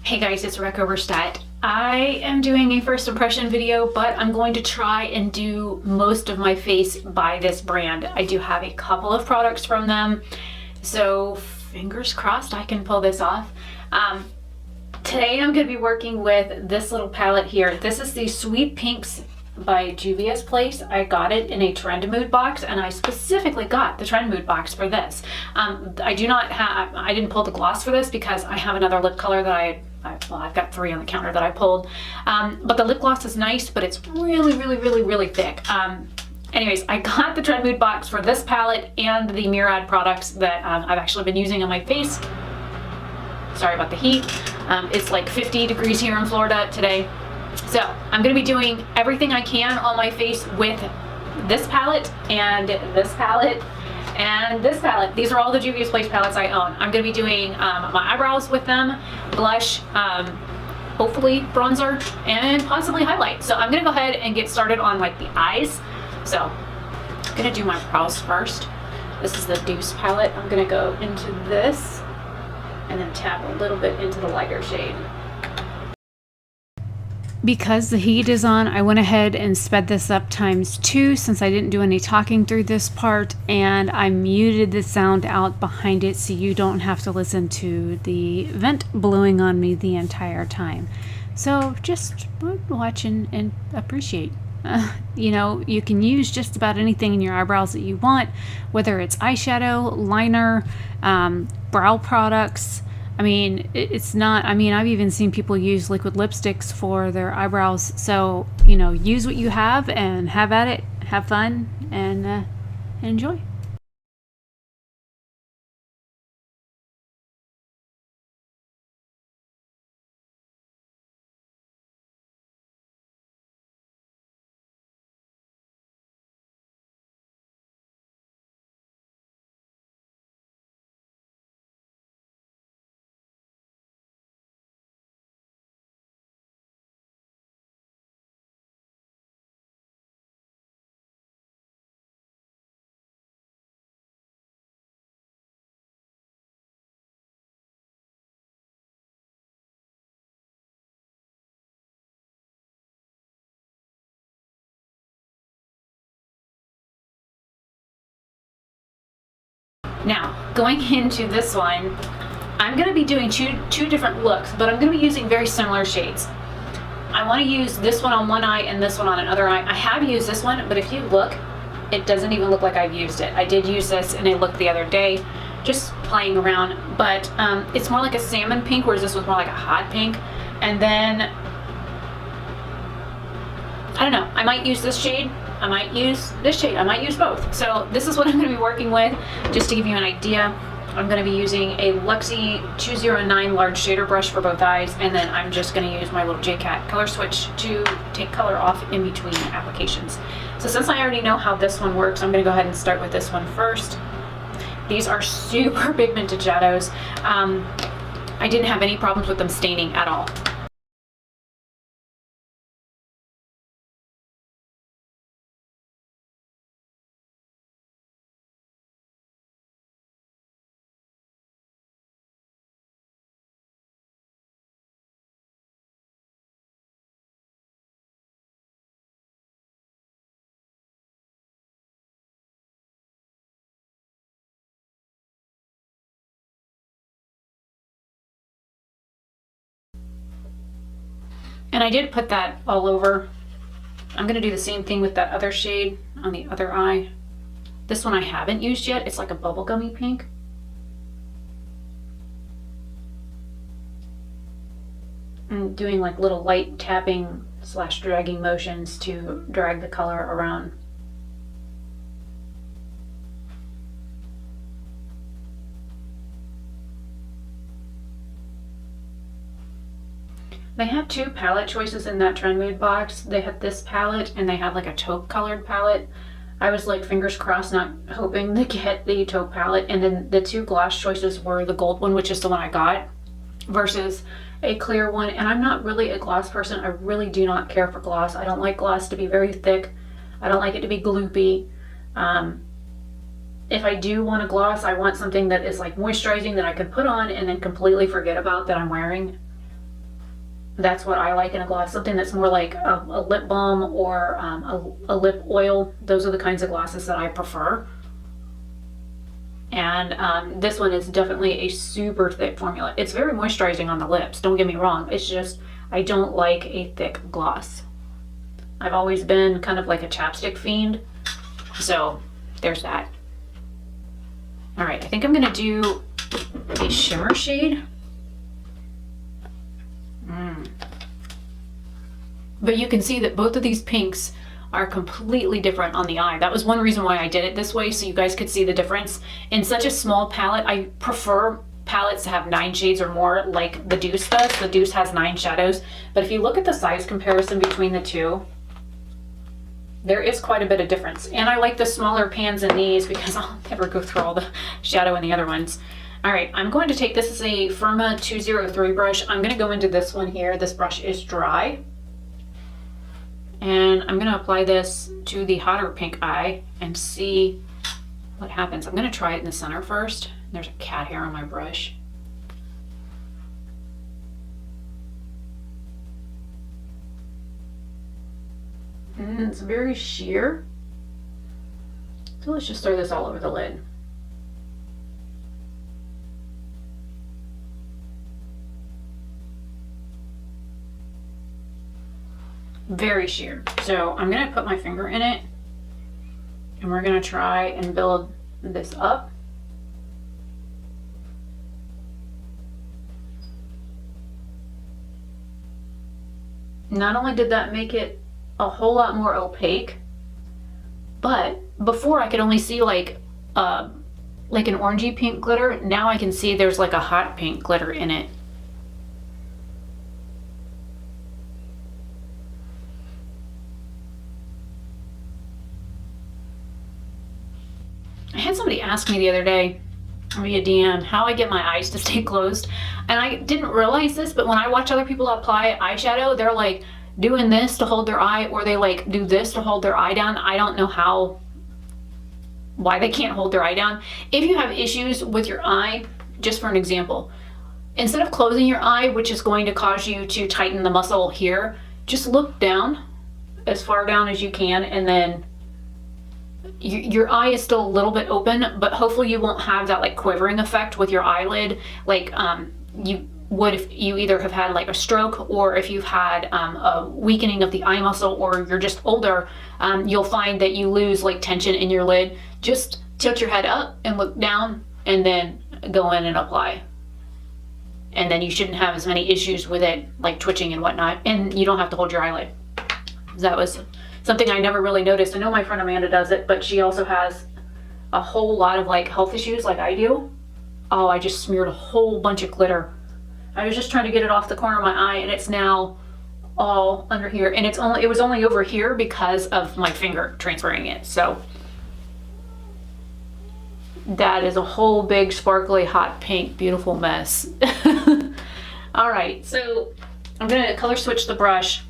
Hey guys, it's RebeccaLynOberstadt. I am doing a first impression video, but I'm going to try and do most of my face by this brand. I do have a couple of products from them, so fingers crossed I can pull this off. Today I'm going to be working with this little palette here. This is the Sweet Pinks by Juvias Place. I got it in a Trend Mood box, and I specifically got the Trend Mood box for this. I didn't pull the gloss for this because I have another lip color that I've got 3 on the counter that I pulled. But the lip gloss is nice, but it's really thick. Anyways, I got the Trend Mood box for this palette and the Murad products that I've actually been using on my face. Sorry about the heat. It's like 50 degrees here in Florida today. So I'm going to be doing everything I can on my face with this palette and this palette and this palette. These are all the Juvias Place palettes I own. I'm going to be doing my eyebrows with them, blush, hopefully bronzer, and possibly highlight. So I'm going to go ahead and get started on like the eyes. So I'm going to do my brows first. This is the Deuce palette. I'm going to go into this and then tap a little bit into the lighter shade. Because the heat is on, I went ahead and sped this up ×2 since I didn't do any talking through this part, and I muted the sound out behind it so you don't have to listen to the vent blowing on me the entire time. So just watch and appreciate. You know, you can use just about anything in your eyebrows that you want, whether it's eyeshadow, liner, brow products. I mean, it's not, I mean, I've even seen people use liquid lipsticks for their eyebrows. So, you know, use what you have and have at it, have fun, and enjoy. Now, going into this one, I'm going to be doing two different looks, but I'm going to be using very similar shades. I want to use this one on one eye and this one on another eye. I have used this one, but if you look, it doesn't even look like I've used it. I did use this in a look the other day, just playing around, but it's more like a salmon pink, whereas this was more like a hot pink. And then, I don't know, I might use this shade. I might use this shade. I might use both. So this is what I'm going to be working with, just to give you an idea. I'm going to be using a Luxie 209 large shader brush for both eyes, and then I'm just going to use my little JCat color switch to take color off in between applications. So since I already know how this one works, I'm going to go ahead and start with this one first. These are super pigmented shadows. I didn't have any problems with them staining at all. And I did put that all over. I'm going to do the same thing with that other shade on the other eye. This one I haven't used yet. It's like a bubblegummy pink. I'm doing like little light tapping / dragging motions to drag the color around. They had 2 palette choices in that Trend Mood box. They had this palette and they had like a taupe colored palette. I was like fingers crossed, not hoping to get the taupe palette. And then the 2 gloss choices were the gold one, which is the one I got, versus a clear one. And I'm not really a gloss person. I really do not care for gloss. I don't like gloss to be very thick. I don't like it to be gloopy. If I do want a gloss, I want something that is like moisturizing that I can put on and then completely forget about that I'm wearing. That's what I like in a gloss, something that's more like a lip balm or a lip oil. Those are the kinds of glosses that I prefer. And this one is definitely a super thick formula. It's very moisturizing on the lips, don't get me wrong. It's just, I don't like a thick gloss. I've always been kind of like a chapstick fiend, so there's that. All right, I think I'm gonna do a shimmer shade. But you can see that both of these pinks are completely different on the eye. That was one reason why I did it this way, so you guys could see the difference. In such a small palette, I prefer palettes to have 9 shades or more like the Deuce does. The Deuce has 9 shadows, but if you look at the size comparison between the two, there is quite a bit of difference. And I like the smaller pans in these because I'll never go through all the shadow in the other ones. All right, I'm going to take, this is a Firma 203 brush. I'm gonna go into this one here. This brush is dry. And I'm gonna apply this to the hotter pink eye and see what happens. I'm gonna try it in the center first. There's a cat hair on my brush. And it's very sheer. So let's just throw this all over the lid. Very sheer. So I'm gonna put my finger in it and we're gonna try and build this up. Not only did that make it a whole lot more opaque, but before I could only see like an orangey pink glitter. Now I can see there's like a hot pink glitter in it. I had somebody ask me the other day via DM how I get my eyes to stay closed, and I didn't realize this, but when I watch other people apply eyeshadow, they're like doing this to hold their eye, or they like do this to hold their eye down. I don't know why they can't hold their eye down. If you have issues with your eye, just for an example, instead of closing your eye, which is going to cause you to tighten the muscle here, just look down as far down as you can, and then your eye is still a little bit open, but hopefully you won't have that like quivering effect with your eyelid like you would if you either have had like a stroke, or if you've had a weakening of the eye muscle, or you're just older. You'll find that you lose like tension in your lid. Just tilt your head up and look down, and then go in and apply, and then you shouldn't have as many issues with it like twitching and whatnot, and you don't have to hold your eyelid. That was something I never really noticed. I know my friend Amanda does it, but she also has a whole lot of like health issues like I do. Oh, I just smeared a whole bunch of glitter. I was just trying to get it off the corner of my eye, and it's now all under here, and it was only over here because of my finger transferring it. So that is a whole big sparkly hot pink beautiful mess. All right, so I'm gonna color switch the brush.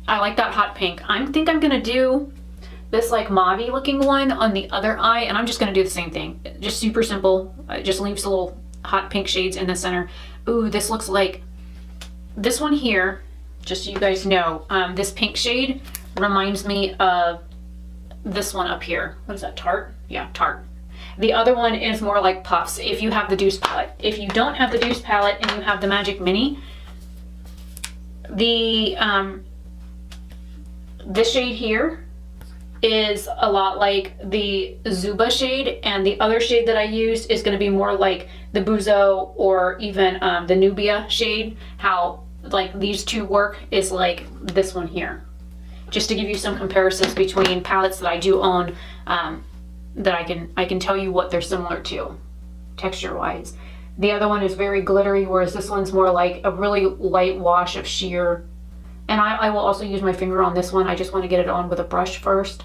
I like that hot pink. I think I'm gonna do this like mauve-y looking one on the other eye, and I'm just gonna do the same thing. Just super simple. It just leaves the little hot pink shades in the center. Ooh, this looks like this one here, just so you guys know, this pink shade reminds me of this one up here. What is that, Tarte? Yeah, Tarte. The other one is more like Puffs if you have the Deuce palette. If you don't have the Deuce palette and you have the Magic Mini, this shade here is a lot like the Zuba shade, and the other shade that I used is going to be more like the Buzo or even the Nubia shade. How like these two work is like this one here. Just to give you some comparisons between palettes that I do own, that I can tell you what they're similar to texture wise. The other one is very glittery, whereas this one's more like a really light wash of sheer. And I will also use my finger on this one. I just want to get it on with a brush first.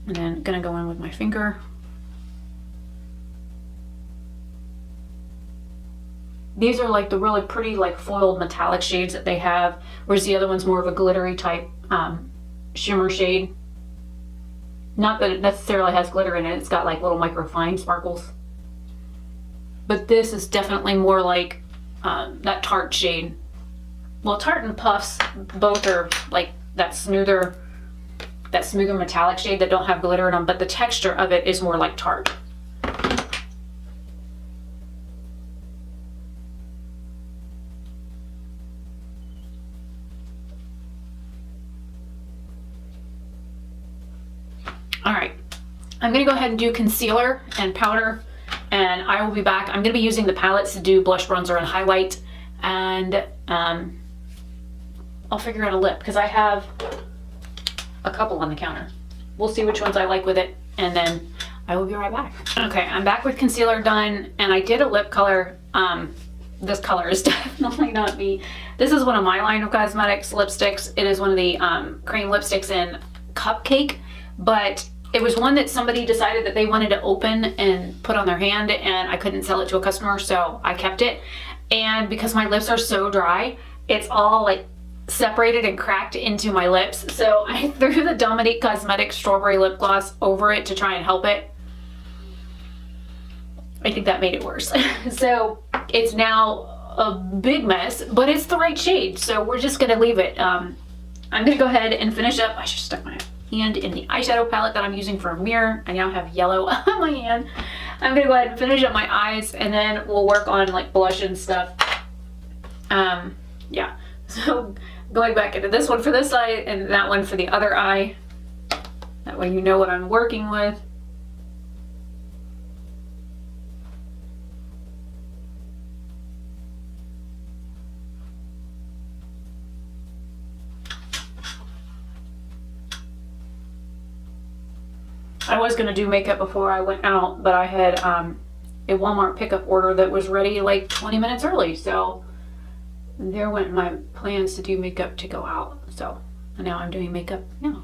And then gonna go in with my finger. These are like the really pretty like foiled metallic shades that they have, whereas the other one's more of a glittery type shimmer shade. Not that it necessarily has glitter in it, it's got like little micro fine sparkles. But this is definitely more like that Tarte shade. Well, Tarte and Puffs both are like that smoother metallic shade that don't have glitter in them, but the texture of it is more like Tarte. All right, I'm gonna go ahead and do concealer and powder, and I will be back. I'm gonna be using the palettes to do blush, bronzer, and highlight, and I'll figure out a lip because I have a couple on the counter. We'll see which ones I like with it, and then I will be right back. Okay, I'm back with concealer done, and I did a lip color. This color is definitely not me. This is one of my line of cosmetics lipsticks. It is one of the cream lipsticks in Cupcake, but it was one that somebody decided that they wanted to open and put on their hand, and I couldn't sell it to a customer, so I kept it. And because my lips are so dry, it's all like separated and cracked into my lips, so I threw the Dominique Cosmetics strawberry lip gloss over it to try and help it. I think that made it worse. So it's now a big mess, but it's the right shade, so we're just gonna leave it. I'm gonna go ahead and finish up. I just stuck my hand in the eyeshadow palette that I'm using for a mirror. I now have yellow on my hand. I'm gonna go ahead and finish up my eyes, and then we'll work on like blush and stuff. Yeah, so going back into this one for this eye and that one for the other eye. That way you know what I'm working with. I was gonna do makeup before I went out, but I had a Walmart pickup order that was ready like 20 minutes early, so there went my plans to do makeup to go out. So now I'm doing makeup now.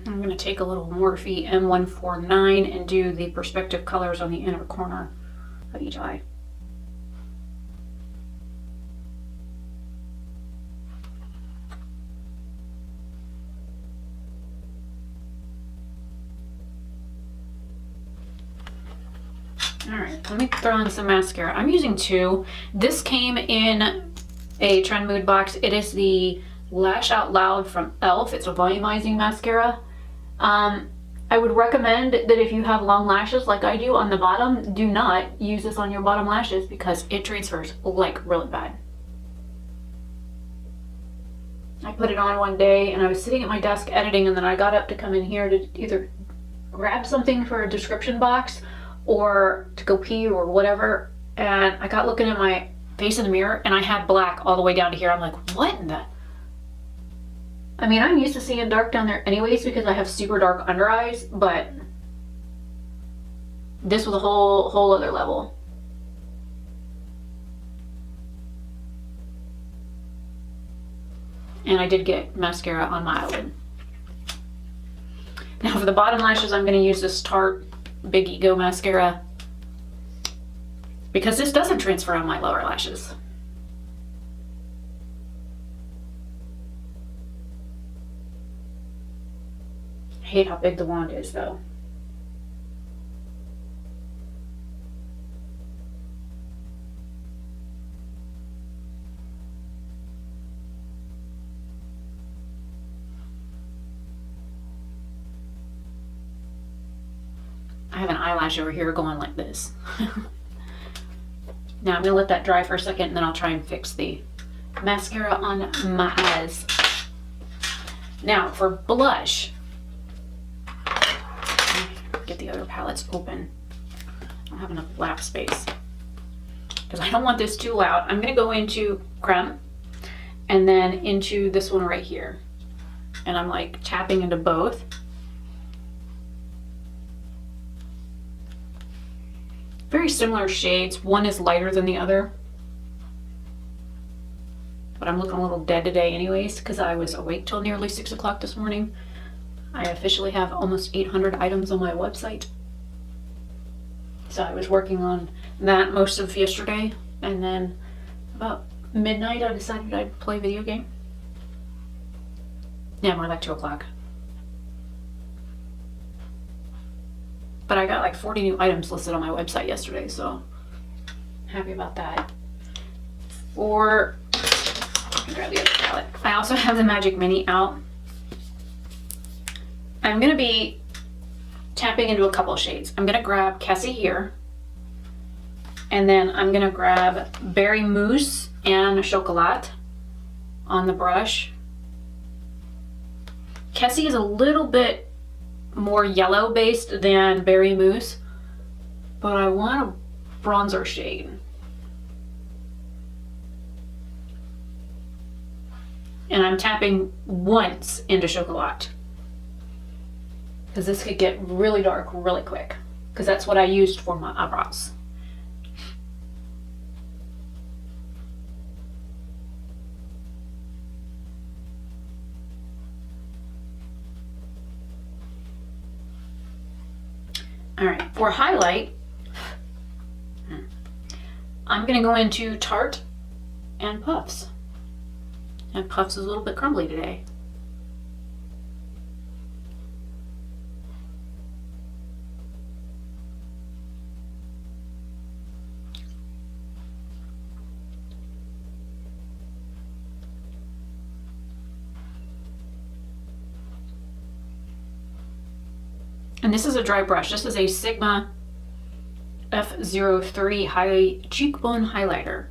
I'm going to take a little Morphe M149 and do the perspective colors on the inner corner of each eye. Alright, let me throw in some mascara. I'm using two. This came in a Trend Mood box. It is the Lash Out Loud from e.l.f. It's a volumizing mascara. I would recommend that if you have long lashes like I do on the bottom, do not use this on your bottom lashes because it transfers like really bad. I put it on one day and I was sitting at my desk editing, and then I got up to come in here to either grab something for a description box or to go pee or whatever, and I got looking at my face in the mirror and I had black all the way down to here. I'm like, what in the... I mean, I'm used to seeing dark down there anyways because I have super dark under eyes, but this was a whole other level. And I did get mascara on my eyelid. Now for the bottom lashes, I'm going to use this Tarte Big Ego mascara because this doesn't transfer on my lower lashes. I hate how big the wand is though. I have an eyelash over here going like this. Now I'm gonna let that dry for a second and then I'll try and fix the mascara on my eyes. Now for blush, get the other palettes open. I don't have enough lap space because I don't want this too loud. I'm gonna go into Creme and then into this one right here. And I'm like tapping into both. Very similar shades. One is lighter than the other. But I'm looking a little dead today anyways because I was awake till nearly 6 o'clock this morning. I officially have almost 800 items on my website. So I was working on that most of yesterday, and then about midnight I decided I'd play a video game. Yeah, more like 2 o'clock. But I got like 40 new items listed on my website yesterday, so happy about that. Grab the other palette. I also have the Magic Mini out. I'm gonna be tapping into a couple of shades. I'm gonna grab Cassie here, and then I'm gonna grab Berry Mousse and Chocolat on the brush. Cassie is a little bit more yellow based than Berry Mousse, but I want a bronzer shade. And I'm tapping once into Chocolat, because this could get really dark really quick, because that's what I used for my eyebrows. All right, for highlight, I'm gonna go into Tarte and Puffs. And Puffs is a little bit crumbly today. And this is a dry brush. This is a Sigma F03 High Cheekbone Highlighter.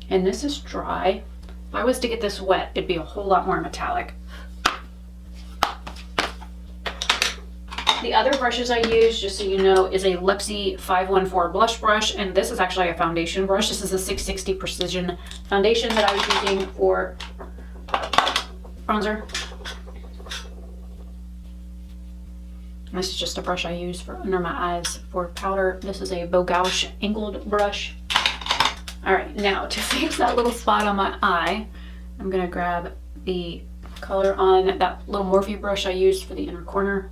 And this is dry. If I was to get this wet, it'd be a whole lot more metallic. The other brushes I use, just so you know, is a Luxie 514 blush brush, and this is actually a foundation brush. This is a 660 Precision foundation that I was using for bronzer. This is just a brush I use for under my eyes for powder. This is a Bogauche angled brush. All right, now to fix that little spot on my eye, I'm gonna grab the color on that little Morphe brush I used for the inner corner.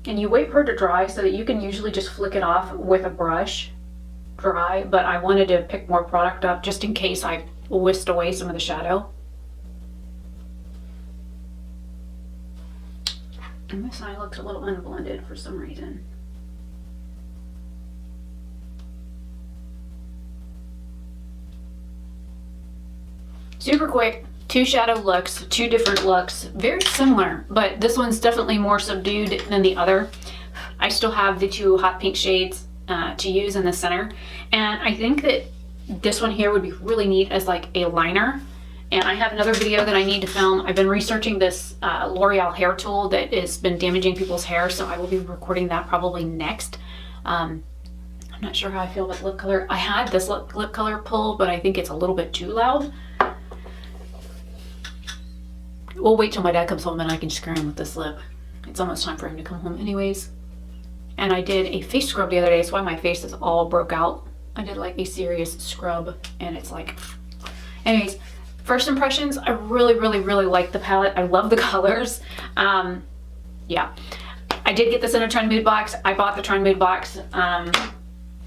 And you wait for it to dry so that you can usually just flick it off with a brush dry, but I wanted to pick more product up just in case I whisked away some of the shadow. And this eye looks a little unblended for some reason. Super quick, 2 shadow looks, 2 different looks, very similar, but this one's definitely more subdued than the other. I still have the 2 hot pink shades to use in the center, and I think that this one here would be really neat as like a liner. And I have another video that I need to film. I've been researching this L'Oreal hair tool that has been damaging people's hair, so I will be recording that probably next. I'm not sure how I feel about lip color. I had this lip color pull, but I think it's a little bit too loud. We'll wait till my dad comes home and I can scare him with this lip. It's almost time for him to come home anyways. And I did a face scrub the other day, so why my face is all broke out. I did like a serious scrub, and it's like, anyways, first impressions, I really like the palette. I love the colors. Yeah, I did get this in a Trend Mood box. I bought the Trend Mood box.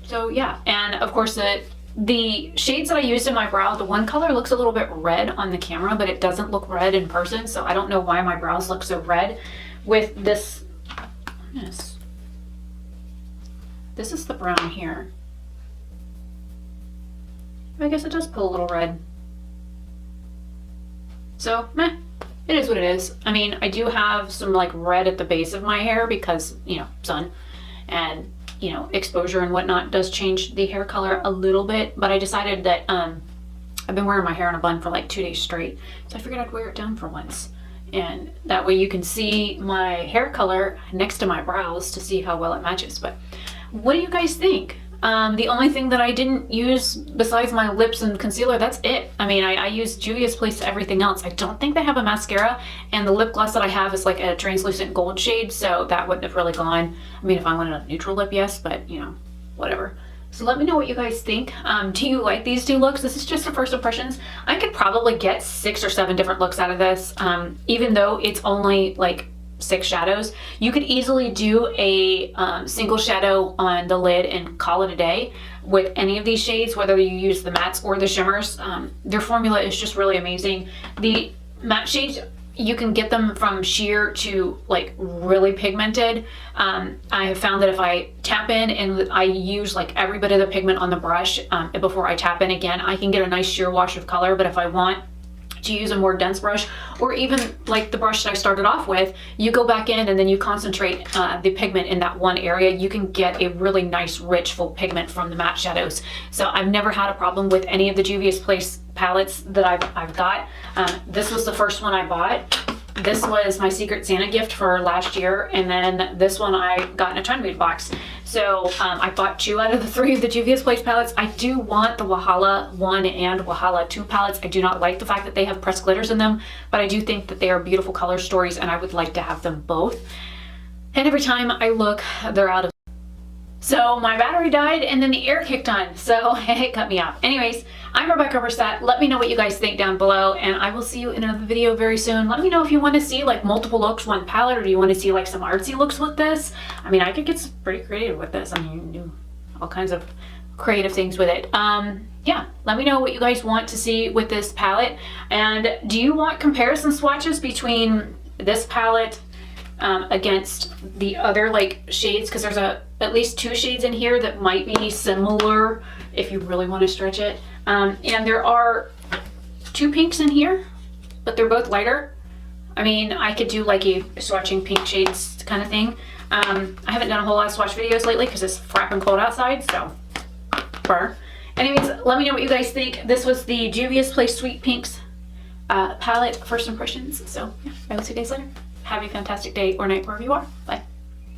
So yeah, and of course the shades that I used in my brow, the one color looks a little bit red on the camera, but it doesn't look red in person. So I don't know why my brows look so red with this. Yes, this is the brown here. I guess it does pull a little red. So, meh, it is what it is. I mean, I do have some like red at the base of my hair because, you know, sun and, you know, exposure and whatnot does change the hair color a little bit, but I decided that I've been wearing my hair in a bun for like 2 days straight, so I figured I'd wear it down for once. And that way you can see my hair color next to my brows to see how well it matches. But what do you guys think? The only thing that I didn't use besides my lips and concealer, that's it. I mean, I used Juvia's Place everything else. I don't think they have a mascara, and the lip gloss that I have is like a translucent gold shade, so that wouldn't have really gone. I mean, if I wanted a neutral lip, yes, but you know, whatever. So let me know what you guys think. Do you like these 2 looks? This is just the first impressions. I could probably get 6 or 7 different looks out of this, even though it's only like 6 shadows. You could easily do a single shadow on the lid and call it a day with any of these shades, whether you use the mattes or the shimmers. Their formula is just really amazing. The matte shades, you can get them from sheer to like really pigmented. I have found that if I tap in and I use like every bit of the pigment on the brush before I tap in again, I can get a nice sheer wash of color. But if I want to use a more dense brush, or even like the brush that I started off with, you go back in and then you concentrate the pigment in that one area, you can get a really nice rich full pigment from the matte shadows. So I've never had a problem with any of the Juvias Place palettes that I've got. This was the first one I bought. This was my Secret Santa gift for last year, and then this one I got in a trend mood box. So I bought 2 out of the 3 of the Juvias Place palettes. I do want the Wahala 1 and Wahala 2 palettes. I do not like the fact that they have pressed glitters in them, but I do think that they are beautiful color stories, and I would like to have them both. And every time I look, they're out of. So my battery died and then the air kicked on, so it cut me off. Anyways, I'm Rebecca Oberstadt. Let me know what you guys think down below, and I will see you in another video very soon. Let me know if you want to see like multiple looks, one palette, or do you want to see like some artsy looks with this? I mean, I could get pretty creative with this. I mean, you can do all kinds of creative things with it. Yeah, let me know what you guys want to see with this palette. And do you want comparison swatches between this palette against the other like shades? Because there's at least 2 shades in here that might be similar if you really want to stretch it. And there are 2 pinks in here, but they're both lighter. I mean, I could do like a swatching pink shades kind of thing. I haven't done a whole lot of swatch videos lately because it's frapping cold outside, so burr. Anyways, let me know what you guys think. This was the Juvias Place Sweet Pinks palette first impressions. So yeah, I will see you guys later. Have a fantastic day or night wherever you are. Bye.